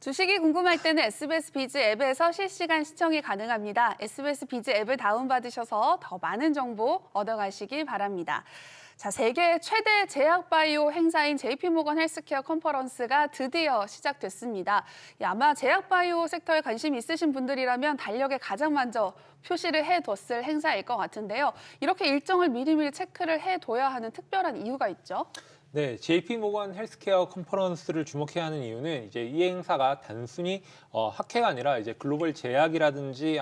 주식이 궁금할 때는 SBS 비즈 앱에서 실시간 시청이 가능합니다. SBS 비즈 앱을 다운받으셔서 더 많은 정보 얻어가시기 바랍니다. 자, 세계 최대 제약바이오 행사인 JP모건 헬스케어 컨퍼런스가 드디어 시작됐습니다. 아마 제약바이오 섹터에 관심 있으신 분들이라면 달력에 가장 먼저 표시를 해뒀을 행사일 것 같은데요. 이렇게 일정을 미리미리 체크를 해둬야 하는 특별한 이유가 있죠. 네, JP모건 헬스케어 컨퍼런스를 주목해야 하는 이유는 이제 이 행사가 단순히 학회가 아니라 이제 글로벌 제약이라든지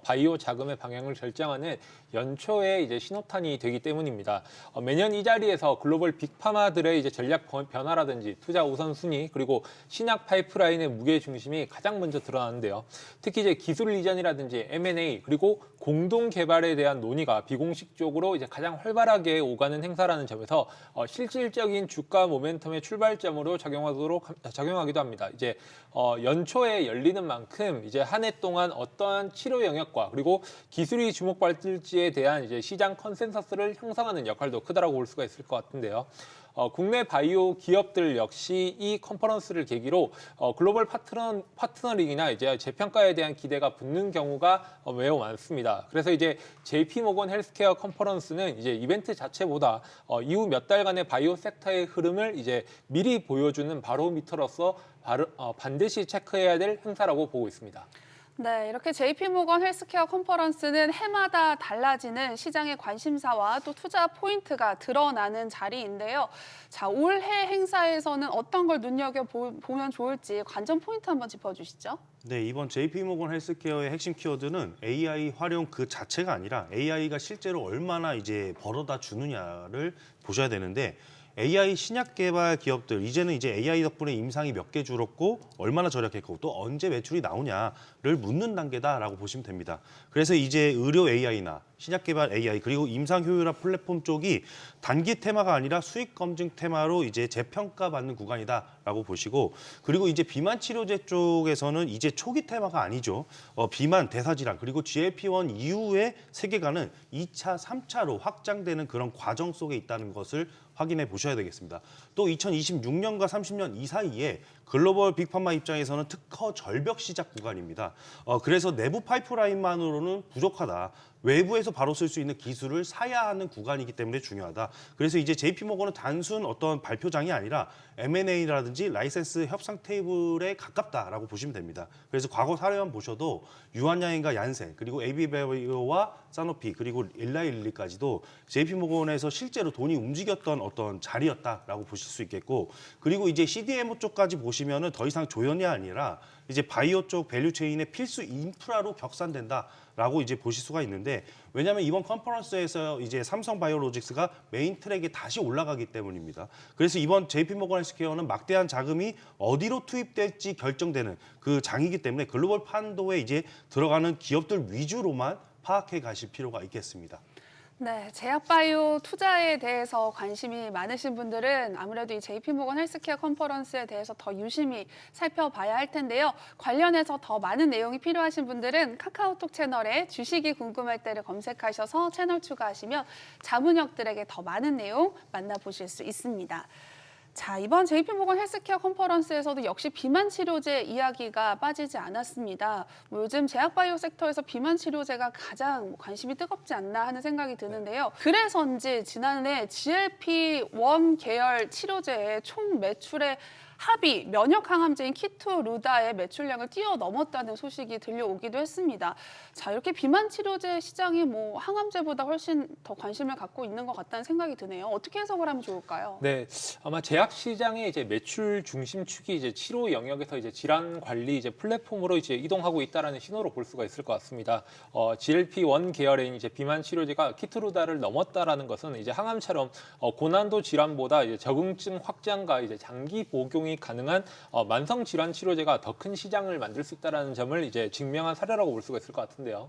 바이오 자금의 방향을 결정하는 연초에 이제 신호탄이 되기 때문입니다. 매년 이 자리에서 글로벌 빅파마들의 이제 전략 변화라든지 투자 우선순위 그리고 신약 파이프라인의 무게 중심이 가장 먼저 드러나는데요. 특히 이제 기술 이전이라든지 M&A 그리고 공동 개발에 대한 논의가 비공식적으로 이제 가장 활발하게 오가는 행사라는 점에서 실질적인 주가 모멘텀의 출발점으로 작용하기도 합니다. 이제 연초에 열리는 만큼 이제 한 해 동안 어떠한 치료 영역과 그리고 기술이 주목받을지에 대한 이제 시장 컨센서스를 형성하는 역할도 크다라고 볼 수가 있을 것 같은데요. 국내 바이오 기업들 역시 이 컨퍼런스를 계기로 글로벌 파트너링이나 이제 재평가에 대한 기대가 붙는 경우가 매우 많습니다. 그래서 이제 JP모건 헬스케어 컨퍼런스는 이제 이벤트 자체보다 이후 몇 달간의 바이오 섹터의 흐름을 이제 미리 보여주는 바로미터로서 반드시 체크해야 될 행사라고 보고 있습니다. 네, 이렇게 JP모건 헬스케어 컨퍼런스는 해마다 달라지는 시장의 관심사와 또 투자 포인트가 드러나는 자리인데요. 자, 올해 행사에서는 어떤 걸 눈여겨보면 좋을지 관전 포인트 한번 짚어주시죠. 네, 이번 JP모건 헬스케어의 핵심 키워드는 AI 활용 그 자체가 아니라 AI가 실제로 얼마나 이제 벌어다 주느냐를 보셔야 되는데 AI 신약 개발 기업들 이제는 이제 AI 덕분에 임상이 몇 개 줄었고 얼마나 절약했고 또 언제 매출이 나오냐를 묻는 단계다라고 보시면 됩니다. 그래서 이제 의료 AI나 신약 개발 AI 그리고 임상 효율화 플랫폼 쪽이 단기 테마가 아니라 수익 검증 테마로 이제 재평가받는 구간이다라고 보시고 그리고 이제 비만 치료제 쪽에서는 이제 초기 테마가 아니죠. 비만, 대사질환 그리고 GLP-1 이후의 세계관은 2차, 3차로 확장되는 그런 과정 속에 있다는 것을 확인해 보셔야 되겠습니다. 또 2026년과 30년 이 사이에 글로벌 빅파마 입장에서는 특허 절벽 시작 구간입니다. 그래서 내부 파이프라인만으로는 부족하다. 외부에서 바로 쓸 수 있는 기술을 사야 하는 구간이기 때문에 중요하다. 그래서 이제 JP모건은 단순 어떤 발표장이 아니라 M&A라든지 라이센스 협상 테이블에 가깝다라고 보시면 됩니다. 그래서 과거 사례만 보셔도 유한양행과 얀센 그리고 AB바이오와 사노피 그리고 일라일리까지도 JP모건에서 실제로 돈이 움직였던 어떤 자리였다라고 보실 수 있겠고 그리고 이제 CDMO 쪽까지 보시면은 더 이상 조연이 아니라 이제 바이오 쪽 밸류체인의 필수 인프라로 격산된다라고 이제 보실 수가 있는데 왜냐하면 이번 컨퍼런스에서 이제 삼성바이오로직스가 메인 트랙에 다시 올라가기 때문입니다. 그래서 이번 JP모건 헬스케어는 막대한 자금이 어디로 투입될지 결정되는 그 장이기 때문에 글로벌 판도에 이제 들어가는 기업들 위주로만 파악해 가실 필요가 있겠습니다. 네, 제약바이오 투자에 대해서 관심이 많으신 분들은 아무래도 이 JP모건 헬스케어 컨퍼런스에 대해서 더 유심히 살펴봐야 할 텐데요. 관련해서 더 많은 내용이 필요하신 분들은 카카오톡 채널에 주식이 궁금할 때를 검색하셔서 채널 추가하시면 자문역들에게 더 많은 내용 만나보실 수 있습니다. 자, 이번 JP모건 헬스케어 컨퍼런스에서도 역시 비만 치료제 이야기가 빠지지 않았습니다. 요즘 제약바이오 섹터에서 비만 치료제가 가장 관심이 뜨겁지 않나 하는 생각이 드는데요. 그래서인지 지난해 GLP-1 계열 치료제의 총 매출의 합이 면역 항암제인 키투루다의 매출량을 뛰어넘었다는 소식이 들려오기도 했습니다. 자, 이렇게 비만 치료제 시장이 항암제보다 훨씬 더 관심을 갖고 있는 것 같다는 생각이 드네요. 어떻게 해석을 하면 좋을까요? 네, 아마 제약 시장의 이제 매출 중심축이 이제 치료 영역에서 이제 질환 관리 이제 플랫폼으로 이제 이동하고 있다라는 신호로 볼 수가 있을 것 같습니다. GLP-1 계열의 이제 비만 치료제가 키투루다를 넘었다라는 것은 이제 항암처럼 고난도 질환보다 이제 적응증 확장과 이제 장기 복용이 가능한 만성 질환 치료제가 더 큰 시장을 만들 수 있다라는 점을 이제 증명한 사례라고 볼 수가 있을 것 같은데요.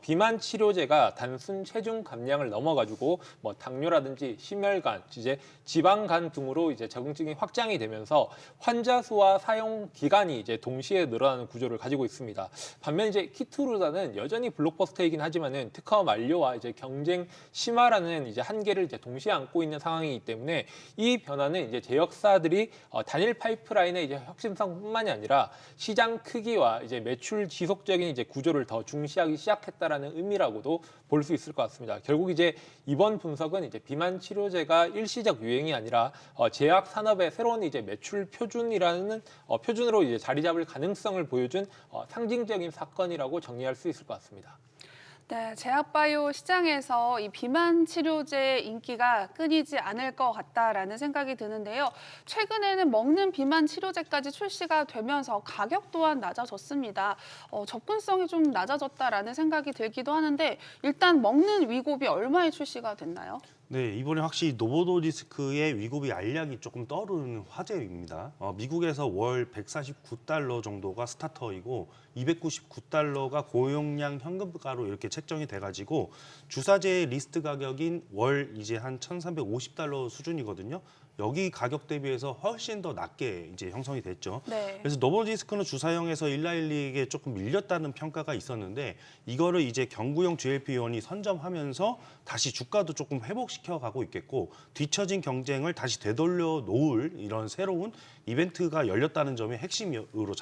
비만 치료제가 단순 체중 감량을 넘어가지고 뭐 당뇨라든지 심혈관, 이제 지방간 등으로 이제 적응증이 확장이 되면서 환자 수와 사용 기간이 이제 동시에 늘어나는 구조를 가지고 있습니다. 반면 이제 키투르다는 여전히 블록버스터이긴 하지만은 특허 만료와 이제 경쟁 심화라는 이제 한계를 이제 동시에 안고 있는 상황이기 때문에 이 변화는 이제 제약사들이 단일 파이프라인의 이제 혁신성뿐만이 아니라 시장 크기와 이제 매출 지속적인 이제 구조를 더 중시하기 시작했다라는 의미라고도 볼 수 있을 것 같습니다. 결국 이제 이번 분석은 이제 비만 치료제가 일시적 유행이 아니라 제약 산업의 새로운 이제 매출 표준이라는 표준으로 이제 자리 잡을 가능성을 보여준 상징적인 사건이라고 정리할 수 있을 것 같습니다. 네, 제약바이오 시장에서 이 비만 치료제 인기가 끊이지 않을 것 같다라는 생각이 드는데요. 최근에는 먹는 비만 치료제까지 출시가 되면서 가격 또한 낮아졌습니다. 접근성이 좀 낮아졌다라는 생각이 들기도 하는데 일단 먹는 위고비 얼마에 출시가 됐나요? 네, 이번에 확실히 노보노디스크의 위고비 알약이 조금 떠오르는 화제입니다. 미국에서 월 149달러 정도가 스타터이고 299달러가 고용량 현금가로 이렇게 책정이 돼가지고 주사제의 리스트 가격인 월 이제 한 1,350달러 수준이거든요. 여기 가격 대비해서 훨씬 더 낮게 이제 형성이 됐죠. 네. 그래서 노보디스크는 주사형에서 일라일리에게 조금 밀렸다는 평가가 있었는데 이거를 이제 경구용 GLP-1이 선점하면서 다시 주가도 조금 회복시켜 가고 있겠고 뒤처진 경쟁을 다시 되돌려 놓을 이런 새로운 이벤트가 열렸다는 점이 핵심으로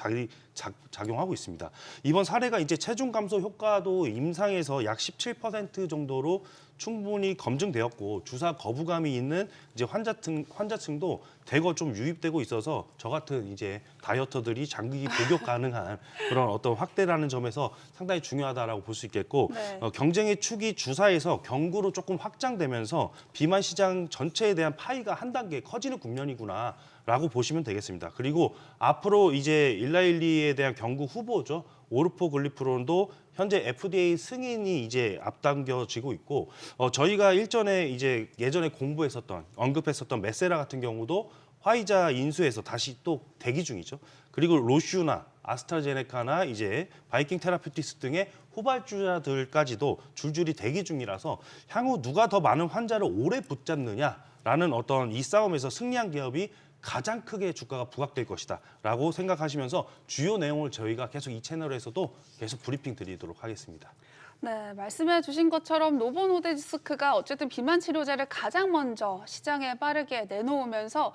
작용하고 있습니다. 이번 사례가 이제 체중 감소 효과도 임상에서 약 17% 정도로 충분히 검증되었고 주사 거부감이 있는 이제 환자층도 대거 좀 유입되고 있어서 저 같은 이제 다이어터들이 장기 복용 가능한 그런 어떤 확대라는 점에서 상당히 중요하다라고 볼 수 있겠고 네. 경쟁의 축이 주사에서 경구로 조금 확장되면서 비만 시장 전체에 대한 파이가 한 단계 커지는 국면이구나. 라고 보시면 되겠습니다. 그리고 앞으로 이제 일라일리에 대한 경구 후보죠. 오르포글리프론도 현재 FDA 승인이 이제 앞당겨지고 있고 저희가 일전에 이제 예전에 언급했었던 메세라 같은 경우도 화이자 인수해서 다시 또 대기 중이죠. 그리고 로슈나 아스트라제네카나 이제 바이킹 테라피uti스 등의 후발주자들까지도 줄줄이 대기 중이라서 향후 누가 더 많은 환자를 오래 붙잡느냐라는 어떤 이 싸움에서 승리한 기업이 가장 크게 주가가 부각될 것이다라고 생각하시면서 주요 내용을 저희가 계속 이 채널에서도 계속 브리핑 드리도록 하겠습니다. 네, 말씀해 주신 것처럼 노보노디스크가 어쨌든 비만 치료제를 가장 먼저 시장에 빠르게 내놓으면서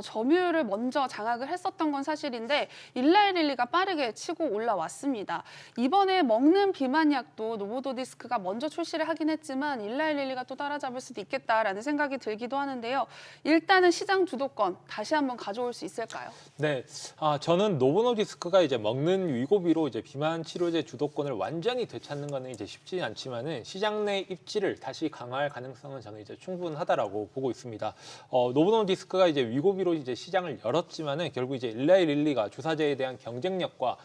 점유율을 먼저 장악을 했었던 건 사실인데 일라이릴리가 빠르게 치고 올라왔습니다. 이번에 먹는 비만약도 노보노디스크가 먼저 출시를 하긴 했지만 일라이릴리가 또 따라잡을 수도 있겠다라는 생각이 들기도 하는데요. 일단은 시장 주도권 다시 한번 가져올 수 있을까요? 네, 저는 노보노디스크가 이제 먹는 위고비로 이제 비만 치료제 주도권을 완전히 되찾는 거는 이제 쉽지 않지만은 시장 내 입지를 다시 강화할 가능성은 저는 이제 충분하다라고 보고 있습니다. 노보노디스크가 이제 위고비로 이제 시장을 열었지만은 결국 이제 일라이릴리가 주사제에 대한 경쟁력과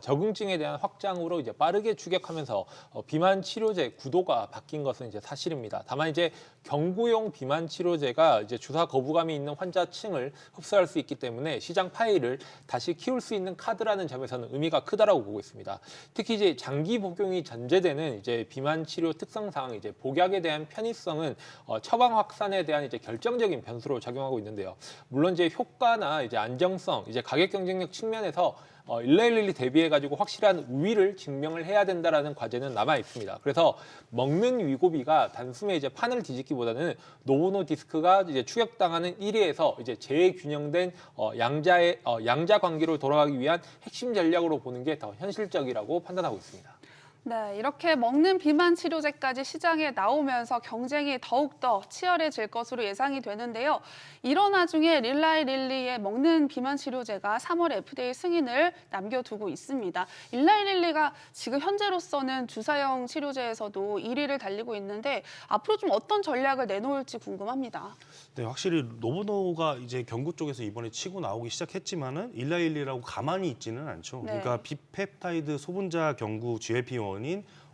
적응증에 대한 확장으로 이제 빠르게 추격하면서 비만 치료제 구도가 바뀐 것은 이제 사실입니다. 다만 이제 경구용 비만 치료제가 이제 주사 거부감이 있는 환자층을 흡수할 수 있기 때문에 시장 파이를 다시 키울 수 있는 카드라는 점에서는 의미가 크다라고 보고 있습니다. 특히 이제 장기 복용이 전제되는 이제 비만 치료 특성상 이제 복약에 대한 편의성은 처방 확산에 대한 이제 결정적인 변수로 작용하고 있는데요. 물론 이제 효과나 이제 안정성, 이제 가격 경쟁력 측면에서 일라일리 대비해가지고 확실한 우위를 증명을 해야 된다라는 과제는 남아 있습니다. 그래서 먹는 위고비가 단숨에 이제 판을 뒤집기보다는 노보노디스크가 이제 추격당하는 1위에서 이제 재균형된 양자 관계로 돌아가기 위한 핵심 전략으로 보는 게 더 현실적이라고 판단하고 있습니다. 네, 이렇게 먹는 비만 치료제까지 시장에 나오면서 경쟁이 더욱더 치열해질 것으로 예상이 되는데요. 이런 와중에 일라이릴리의 먹는 비만 치료제가 3월 FDA 승인을 남겨두고 있습니다. 일라이릴리가 지금 현재로서는 주사형 치료제에서도 1위를 달리고 있는데 앞으로 좀 어떤 전략을 내놓을지 궁금합니다. 네, 확실히 노보노가 이제 경구 쪽에서 이번에 치고 나오기 시작했지만은 일라일리라고 가만히 있지는 않죠. 네. 그러니까 비펩타이드 소분자 경구 GLP-1인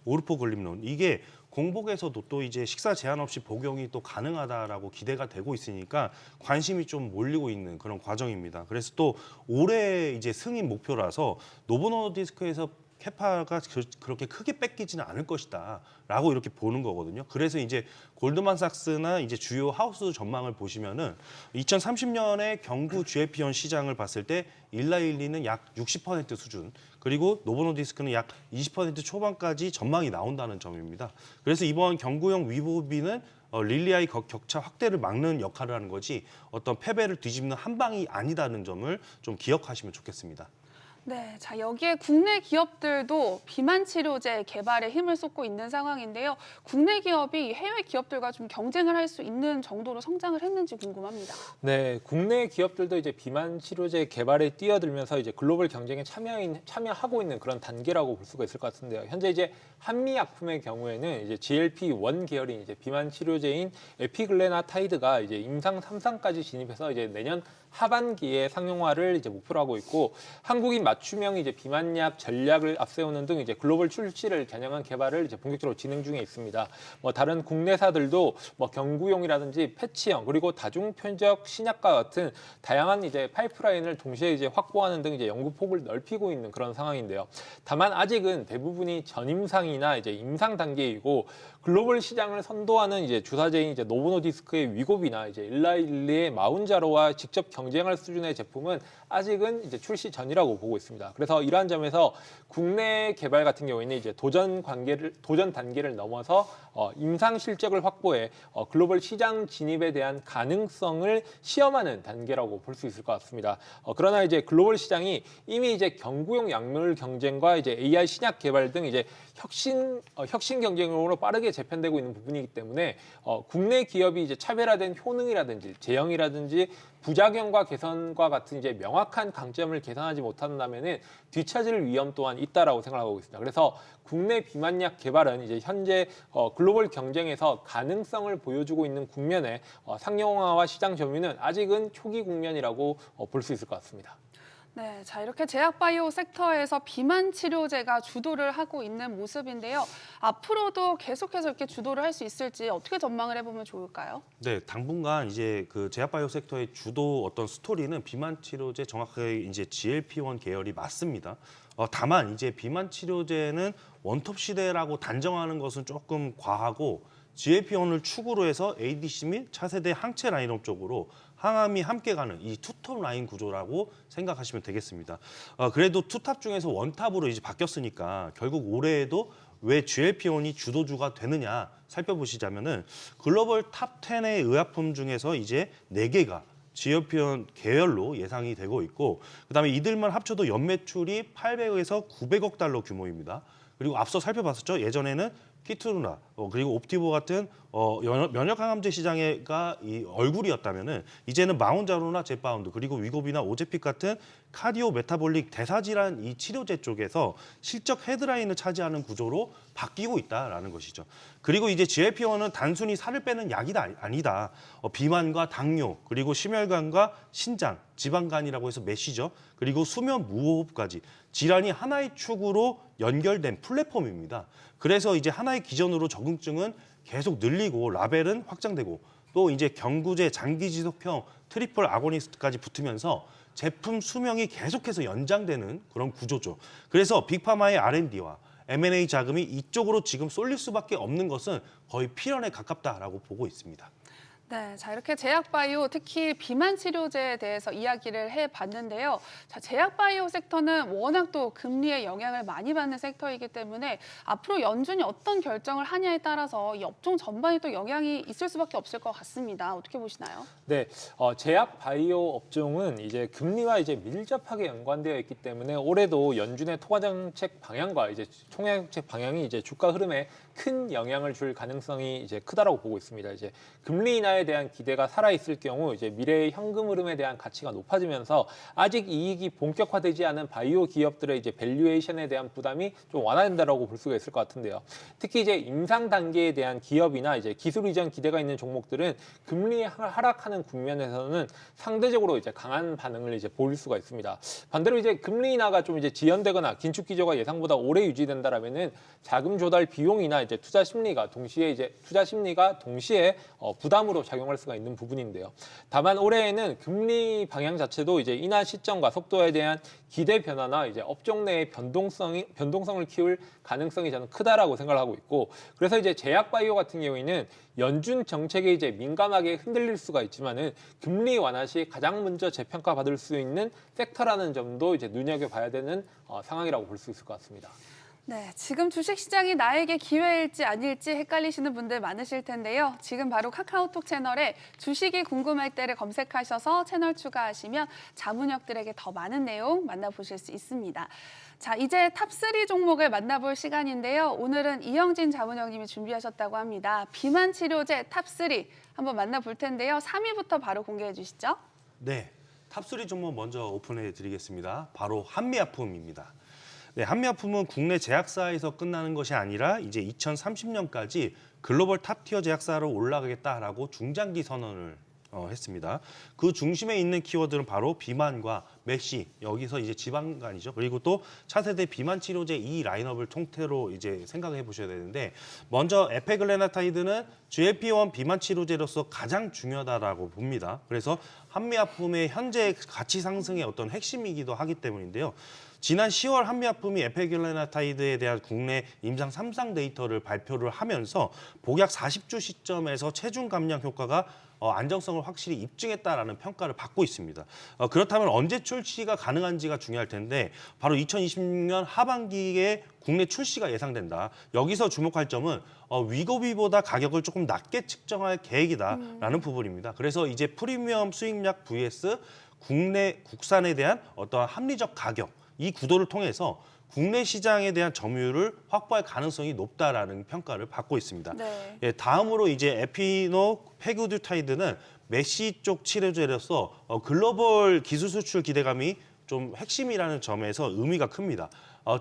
오르포글림론 이게 공복에서도 또 이제 식사 제한 없이 복용이 또 가능하다라고 기대가 되고 있으니까 관심이 좀 몰리고 있는 그런 과정입니다. 그래서 또 올해 이제 승인 목표라서 노보노디스크에서 캐파가 그렇게 크게 뺏기지는 않을 것이다라고 이렇게 보는 거거든요. 그래서 이제 골드만삭스나 이제 주요 하우스 전망을 보시면은 2030년에 경구 GLP-1 시장을 봤을 때 일라일리는 약 60% 수준, 그리고 노보노디스크는 약 20% 초반까지 전망이 나온다는 점입니다. 그래서 이번 경구용 위보비는 릴리아의 격차 확대를 막는 역할을 하는 거지 어떤 패배를 뒤집는 한 방이 아니다는 점을 좀 기억하시면 좋겠습니다. 네, 자 여기에 국내 기업들도 비만 치료제 개발에 힘을 쏟고 있는 상황인데요. 국내 기업이 해외 기업들과 좀 경쟁을 할 수 있는 정도로 성장을 했는지 궁금합니다. 네, 국내 기업들도 이제 비만 치료제 개발에 뛰어들면서 이제 글로벌 경쟁에 참여하고 있는 그런 단계라고 볼 수가 있을 것 같은데요. 현재 이제 한미약품의 경우에는 이제 GLP-1 계열인 이제 비만 치료제인 에피글레나타이드가 이제 임상 3상까지 진입해서 이제 내년 하반기에 상용화를 이제 목표로 하고 있고, 한국인 맞춤형 이제 비만약 전략을 앞세우는 등 이제 글로벌 출시를 겨냥한 개발을 이제 본격적으로 진행 중에 있습니다. 뭐 다른 국내사들도 뭐 경구용이라든지 패치형 그리고 다중 편적 신약과 같은 다양한 이제 파이프라인을 동시에 이제 확보하는 등 이제 연구 폭을 넓히고 있는 그런 상황인데요. 다만 아직은 대부분이 전임상이나 이제 임상 단계이고, 글로벌 시장을 선도하는 이제 주사제인 이제 노보노디스크의 위고비나 이제 일라일리의 마운자로와 직접 경쟁할 수준의 제품은 아직은 이제 출시 전이라고 보고 있습니다. 그래서 이러한 점에서 국내 개발 같은 경우에는 이제 도전 단계를 넘어서 임상 실적을 확보해 글로벌 시장 진입에 대한 가능성을 시험하는 단계라고 볼 수 있을 것 같습니다. 그러나 이제 글로벌 시장이 이미 이제 경구용 약물 경쟁과 이제 AI 신약 개발 등 이제 혁신 경쟁으로 빠르게 재편되고 있는 부분이기 때문에 국내 기업이 이제 차별화된 효능이라든지 제형이라든지 부작용과 개선과 같은 이제 명확한 강점을 개선하지 못한다면은 뒤처질 위험 또한 있다라고 생각하고 있습니다. 그래서 국내 비만약 개발은 이제 현재 글로벌 경쟁에서 가능성을 보여주고 있는 국면에 상용화와 시장 점유는 아직은 초기 국면이라고 볼 수 있을 것 같습니다. 네, 자 이렇게 제약바이오 섹터에서 비만 치료제가 주도를 하고 있는 모습인데요. 앞으로도 계속해서 이렇게 주도를 할 수 있을지 어떻게 전망을 해보면 좋을까요? 네, 당분간 이제 그 제약바이오 섹터의 주도 어떤 스토리는 비만 치료제 정확하게 이제 GLP-1 계열이 맞습니다. 다만 이제 비만 치료제는 원톱 시대라고 단정하는 것은 조금 과하고, GLP-1을 축으로 해서 ADC 및 차세대 항체 라인업 쪽으로 항암이 함께 가는 이 투톱 라인 구조라고 생각하시면 되겠습니다. 그래도 투탑 중에서 원탑으로 이제 바뀌었으니까 결국 올해에도 왜 GLP-1이 주도주가 되느냐 살펴보시자면은 글로벌 탑 10의 의약품 중에서 이제 4개가 GLP-1 계열로 예상이 되고 있고, 그다음에 이들만 합쳐도 연매출이 800에서 900억 달러 규모입니다. 그리고 앞서 살펴봤었죠. 예전에는 키트루나 그리고 옵티보 같은 면역 항암제 시장가 이 얼굴이었다면은 이제는 마운자로나 제파운드 그리고 위고비나 오제픽 같은 카디오 메타볼릭 대사질환 이 치료제 쪽에서 실적 헤드라인을 차지하는 구조로 바뀌고 있다라는 것이죠. 그리고 이제 GLP-1은 단순히 살을 빼는 약이 아니다. 비만과 당뇨 그리고 심혈관과 신장, 지방간이라고 해서 메시죠. 그리고 수면 무호흡까지 질환이 하나의 축으로 연결된 플랫폼입니다. 그래서 이제 하나의 기전으로 적응증은 계속 늘리고 라벨은 확장되고, 또 이제 경구제 장기 지속형 트리플 아고니스트까지 붙으면서 제품 수명이 계속해서 연장되는 그런 구조죠. 그래서 빅파마의 R&D와 M&A 자금이 이쪽으로 지금 쏠릴 수밖에 없는 것은 거의 필연에 가깝다라고 보고 있습니다. 네, 자 이렇게 제약바이오 특히 비만 치료제에 대해서 이야기를 해봤는데요. 자 제약바이오 섹터는 워낙 또 금리의 영향을 많이 받는 섹터이기 때문에 앞으로 연준이 어떤 결정을 하냐에 따라서 이 업종 전반이 또 영향이 있을 수밖에 없을 것 같습니다. 어떻게 보시나요? 네, 제약 바이오 업종은 이제 금리와 이제 밀접하게 연관되어 있기 때문에 올해도 연준의 통화 정책 방향과 이제 통화 정책 방향이 이제 주가 흐름에 큰 영향을 줄 가능성이 이제 크다라고 보고 있습니다. 이제 금리 인하에 대한 기대가 살아 있을 경우 이제 미래의 현금 흐름에 대한 가치가 높아지면서 아직 이익이 본격화되지 않은 바이오 기업들의 이제 밸류에이션에 대한 부담이 좀 완화된다라고 볼 수가 있을 것 같은데요. 특히 이제 임상 단계에 대한 기업이나 이제 기술 이전 기대가 있는 종목들은 금리 하락하는 국면에서는 상대적으로 이제 강한 반응을 이제 보일 수가 있습니다. 반대로 이제 금리 인하가 좀 이제 지연되거나 긴축 기조가 예상보다 오래 유지된다라면은 자금 조달 비용이나 이제 투자 심리가 동시에 부담으로 작용할 수가 있는 부분인데요. 다만 올해에는 금리 방향 자체도 이제 인하 시점과 속도에 대한 기대 변화나 이제 업종 내의 변동성을 키울 가능성이 저는 크다라고 생각을 하고 있고, 그래서 이제 제약 바이오 같은 경우에는 연준 정책에 이제 민감하게 흔들릴 수가 있지만은 금리 완화 시 가장 먼저 재평가 받을 수 있는 섹터라는 점도 이제 눈여겨봐야 되는 상황이라고 볼 수 있을 것 같습니다. 네, 지금 주식시장이 나에게 기회일지 아닐지 헷갈리시는 분들 많으실 텐데요. 지금 바로 카카오톡 채널에 주식이 궁금할 때를 검색하셔서 채널 추가하시면 자문역들에게 더 많은 내용 만나보실 수 있습니다. 자, 이제 탑3 종목을 만나볼 시간인데요. 오늘은 이영진 자문역님이 준비하셨다고 합니다. 비만 치료제 탑3 한번 만나볼 텐데요. 3위부터 바로 공개해 주시죠. 네, 탑3 종목 먼저 오픈해 드리겠습니다. 바로 한미약품입니다. 네, 한미약품은 국내 제약사에서 끝나는 것이 아니라 이제 2030년까지 글로벌 탑티어 제약사로 올라가겠다라고 중장기 선언을 했습니다. 그 중심에 있는 키워드는 바로 비만과 메시, 여기서 이제 지방간이죠. 그리고 또 차세대 비만 치료제 이 라인업을 통째로 이제 생각해 보셔야 되는데, 먼저 에페글레나타이드는 GLP-1 비만 치료제로서 가장 중요하다라고 봅니다. 그래서 한미약품의 현재 가치 상승의 어떤 핵심이기도 하기 때문인데요. 지난 10월 한미약품이 에페글레나타이드에 대한 국내 임상 3상 데이터를 발표를 하면서 복약 40주 시점에서 체중 감량 효과가 안정성을 확실히 입증했다라는 평가를 받고 있습니다. 그렇다면 언제 출시가 가능한지가 중요할 텐데, 바로 2026년 하반기에 국내 출시가 예상된다. 여기서 주목할 점은 위고비보다 가격을 조금 낮게 측정할 계획이다라는 부분입니다. 그래서 이제 프리미엄 수익약 vs 국산에 대한 어떠한 합리적 가격, 이 구도를 통해서 국내 시장에 대한 점유율을 확보할 가능성이 높다라는 평가를 받고 있습니다. 네. 예, 다음으로 이제 에피노 페그듀타이드는 메시 쪽 치료제로서 글로벌 기술 수출 기대감이 좀 핵심이라는 점에서 의미가 큽니다.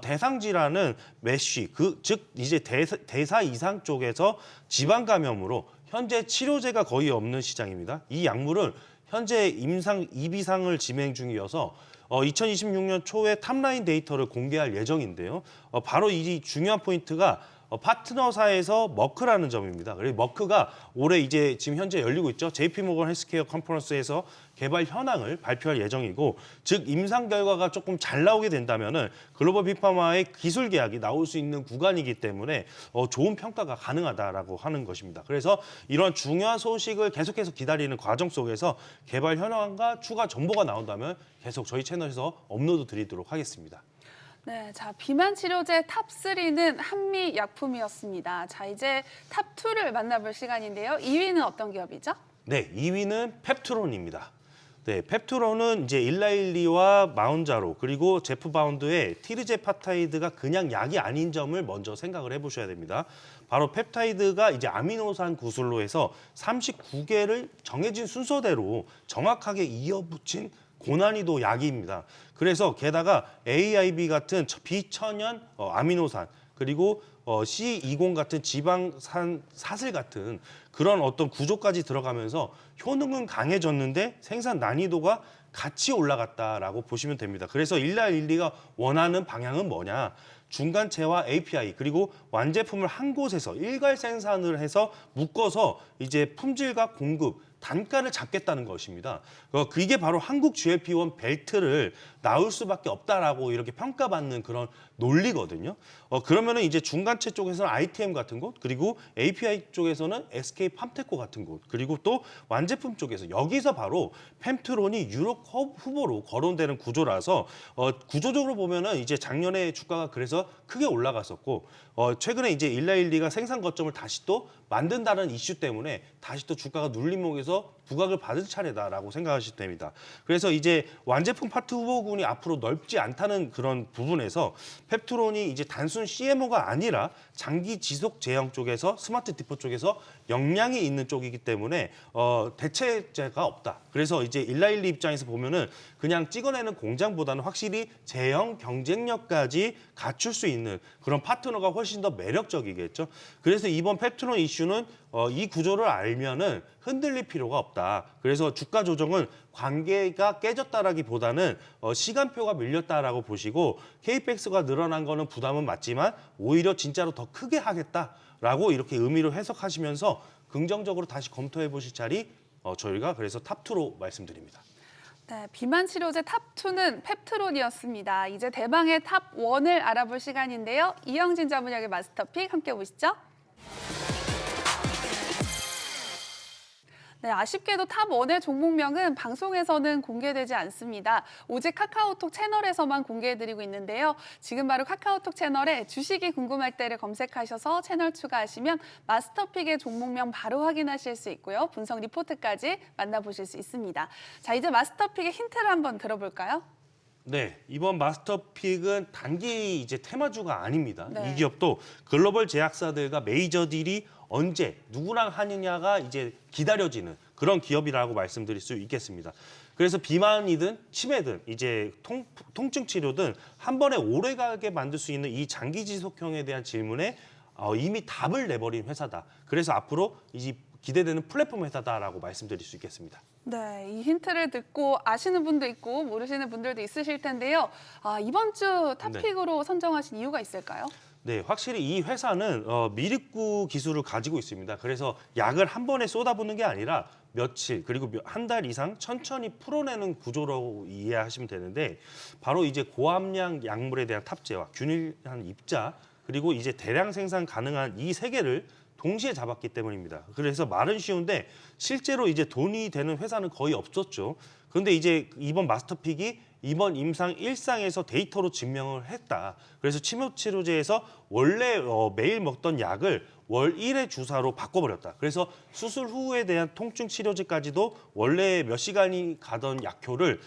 대상 질환은 메시, 즉 이제 대사 이상 쪽에서 지방 감염으로 현재 치료제가 거의 없는 시장입니다. 이 약물은 현재 임상 2비상을 진행 중이어서 2026년 초에 탑라인 데이터를 공개할 예정인데요. 바로 이 중요한 포인트가 파트너사에서 머크라는 점입니다. 그리고 머크가 올해 이제 지금 현재 열리고 있죠. JP모건 헬스케어 컨퍼런스에서 개발 현황을 발표할 예정이고, 즉 임상 결과가 조금 잘 나오게 된다면은 글로벌 빅파마의 기술 계약이 나올 수 있는 구간이기 때문에 좋은 평가가 가능하다라고 하는 것입니다. 그래서 이런 중요한 소식을 계속해서 기다리는 과정 속에서 개발 현황과 추가 정보가 나온다면 계속 저희 채널에서 업로드 드리도록 하겠습니다. 네, 자, 비만 치료제 탑3는 한미약품이었습니다. 자, 이제 탑2를 만나볼 시간인데요. 2위는 어떤 기업이죠? 네, 2위는 펩트론입니다. 네, 펩트론은 이제 일라일리와 마운자로, 그리고 제프바운드의 티르제파타이드가 그냥 약이 아닌 점을 먼저 생각을 해보셔야 됩니다. 바로 펩타이드가 이제 아미노산 구슬로 해서 39개를 정해진 순서대로 정확하게 이어붙인 고난이도 약입니다. 그래서 게다가 AIB 같은 비천연 아미노산, 그리고 C20 같은 지방산 사슬 같은 그런 어떤 구조까지 들어가면서 효능은 강해졌는데 생산 난이도가 같이 올라갔다라고 보시면 됩니다. 그래서 일라일리가 원하는 방향은 뭐냐? 중간체와 API 그리고 완제품을 한 곳에서 일괄 생산을 해서 묶어서 이제 품질과 공급, 단가를 잡겠다는 것입니다. 그게 바로 한국 GLP-1 벨트를 나올 수밖에 없다라고 이렇게 평가받는 그런 논리거든요. 그러면은 이제 중간체 쪽에서는 ITM 같은 곳, 그리고 API 쪽에서는 SK 팜테코 같은 곳, 그리고 또 완제품 쪽에서 여기서 바로 펜트론이 유럽 후보로 거론되는 구조라서 구조적으로 보면은 이제 작년에 주가가 그래서 크게 올라갔었고, 최근에 이제 일라일리가 생산 거점을 다시 또 만든다는 이슈 때문에 다시 또 주가가 눌림목에서 부각을 받을 차례다라고 생각하시면 됩니다. 그래서 이제 완제품 파트 후보군이 앞으로 넓지 않다는 그런 부분에서 펩트론이 이제 단순 CMO가 아니라 장기 지속 제형 쪽에서 스마트 디포 쪽에서 역량이 있는 쪽이기 때문에 대체제가 없다. 그래서 이제 일라일리 입장에서 보면은 그냥 찍어내는 공장보다는 확실히 제형 경쟁력까지 갖출 수 있는 그런 파트너가 훨씬 더 매력적이겠죠. 그래서 이번 펩트론 이슈는 이 구조를 알면은 흔들릴 필요가 없다. 그래서 주가 조정은 관계가 깨졌다라기보다는 시간표가 밀렸다라고 보시고, KPX가 늘어난 거는 부담은 맞지만 오히려 진짜로 더 크게 하겠다라고 이렇게 의미로 해석하시면서 긍정적으로 다시 검토해 보실 자리 저희가 그래서 탑2로 말씀드립니다. 네, 비만 치료제 탑2는 펩트론이었습니다. 이제 대망의 탑1을 알아볼 시간인데요. 이영진 자문역의 마스터픽 함께 보시죠. 네, 아쉽게도 탑1의 종목명은 방송에서는 공개되지 않습니다. 오직 카카오톡 채널에서만 공개해드리고 있는데요. 지금 바로 카카오톡 채널에 주식이 궁금할 때를 검색하셔서 채널 추가하시면 마스터픽의 종목명 바로 확인하실 수 있고요. 분석 리포트까지 만나보실 수 있습니다. 자, 이제 마스터픽의 힌트를 한번 들어볼까요? 네, 이번 마스터픽은 단기 이제 테마주가 아닙니다. 네. 이 기업도 글로벌 제약사들과 메이저 딜이 언제 누구랑 하느냐가 이제 기다려지는 그런 기업이라고 말씀드릴 수 있겠습니다. 그래서 비만이든 치매든 이제 통증 치료든 한 번에 오래가게 만들 수 있는 이 장기 지속형에 대한 질문에 이미 답을 내버린 회사다. 그래서 앞으로 이 기대되는 플랫폼 회사다라고 말씀드릴 수 있겠습니다. 네, 이 힌트를 듣고 아시는 분도 있고 모르시는 분들도 있으실 텐데요. 이번 주 탑픽으로 선정하신 이유가 있을까요? 네, 확실히 이 회사는 미립구 기술을 가지고 있습니다. 그래서 약을 한 번에 쏟아붓는 게 아니라 며칠 그리고 한 달 이상 천천히 풀어내는 구조라고 이해하시면 되는데 바로 이제 고함량 약물에 대한 탑재와 균일한 입자 그리고 이제 대량 생산 가능한 이 세 개를 동시에 잡았기 때문입니다. 그래서 말은 쉬운데 실제로 이제 돈이 되는 회사는 거의 없었죠. 그런데 이제 이번 마스터픽이 이번 임상 1상에서 데이터로 증명을 했다. 그래서 치료제에서 원래 매일 먹던 약을 월 1회 주사로 바꿔버렸다. 그래서 수술 후에 대한 통증 치료제까지도 원래 몇 시간이 가던 약효를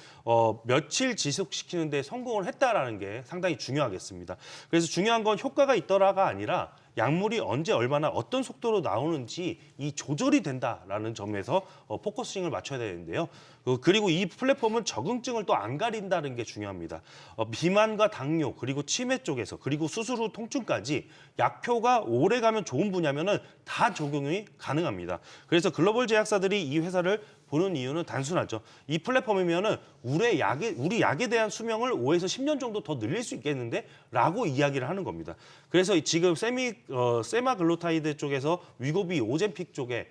며칠 지속시키는 데 성공을 했다라는 게 상당히 중요하겠습니다. 그래서 중요한 건 효과가 있더라가 아니라 약물이 언제 얼마나 어떤 속도로 나오는지 이 조절이 된다라는 점에서 포커싱을 맞춰야 되는데요. 그리고 이 플랫폼은 적응증을 또 안 가린다는 게 중요합니다. 비만과 당뇨 그리고 치매 쪽에서 그리고 수술 후 통증까지 약효가 오래 가면 좋은 분야면은 다 적용이 가능합니다. 그래서 글로벌 제약사들이 이 회사를 보는 이유는 단순하죠. 이 플랫폼이면은 우리 약에 대한 수명을 5에서 10년 정도 더 늘릴 수 있겠는데? 라고 이야기를 하는 겁니다. 그래서 지금 세마글루타이드 쪽에서 위고비, 오젬픽 쪽에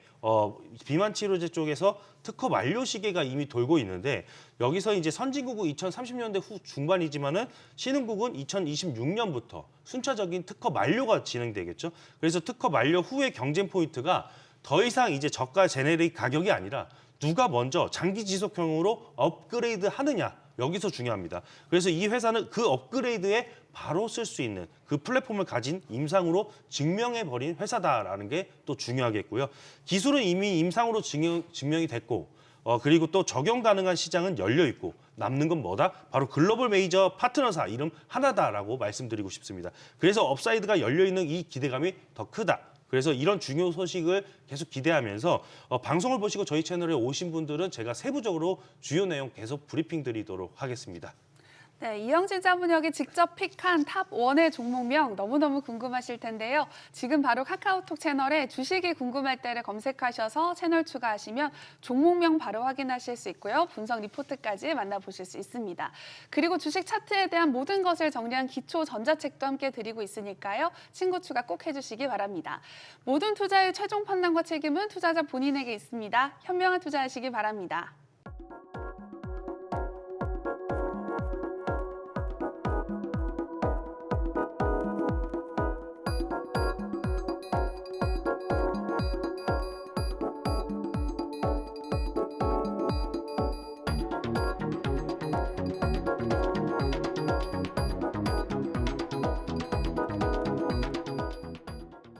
비만 치료제 쪽에서 특허 만료 시기가 이미 돌고 있는데 여기서 이제 선진국은 2030년대 후 중반이지만은 신흥국은 2026년부터 순차적인 특허 만료가 진행되겠죠. 그래서 특허 만료 후의 경쟁 포인트가 더 이상 이제 저가 제네릭 가격이 아니라 누가 먼저 장기 지속형으로 업그레이드 하느냐 여기서 중요합니다. 그래서 이 회사는 그 업그레이드에 바로 쓸 수 있는 그 플랫폼을 가진 임상으로 증명해버린 회사다라는 게 또 중요하겠고요. 기술은 이미 임상으로 증명이 됐고 그리고 또 적용 가능한 시장은 열려 있고 남는 건 뭐다? 바로 글로벌 메이저 파트너사 이름 하나다라고 말씀드리고 싶습니다. 그래서 업사이드가 열려 있는 이 기대감이 더 크다. 그래서 이런 중요 소식을 계속 기대하면서 방송을 보시고 저희 채널에 오신 분들은 제가 세부적으로 주요 내용 계속 브리핑 드리도록 하겠습니다. 네, 이영진 자문역이 직접 픽한 탑1의 종목명 너무너무 궁금하실 텐데요. 지금 바로 카카오톡 채널에 주식이 궁금할 때를 검색하셔서 채널 추가하시면 종목명 바로 확인하실 수 있고요. 분석 리포트까지 만나보실 수 있습니다. 그리고 주식 차트에 대한 모든 것을 정리한 기초 전자책도 함께 드리고 있으니까요. 친구 추가 꼭 해주시기 바랍니다. 모든 투자의 최종 판단과 책임은 투자자 본인에게 있습니다. 현명한 투자하시기 바랍니다.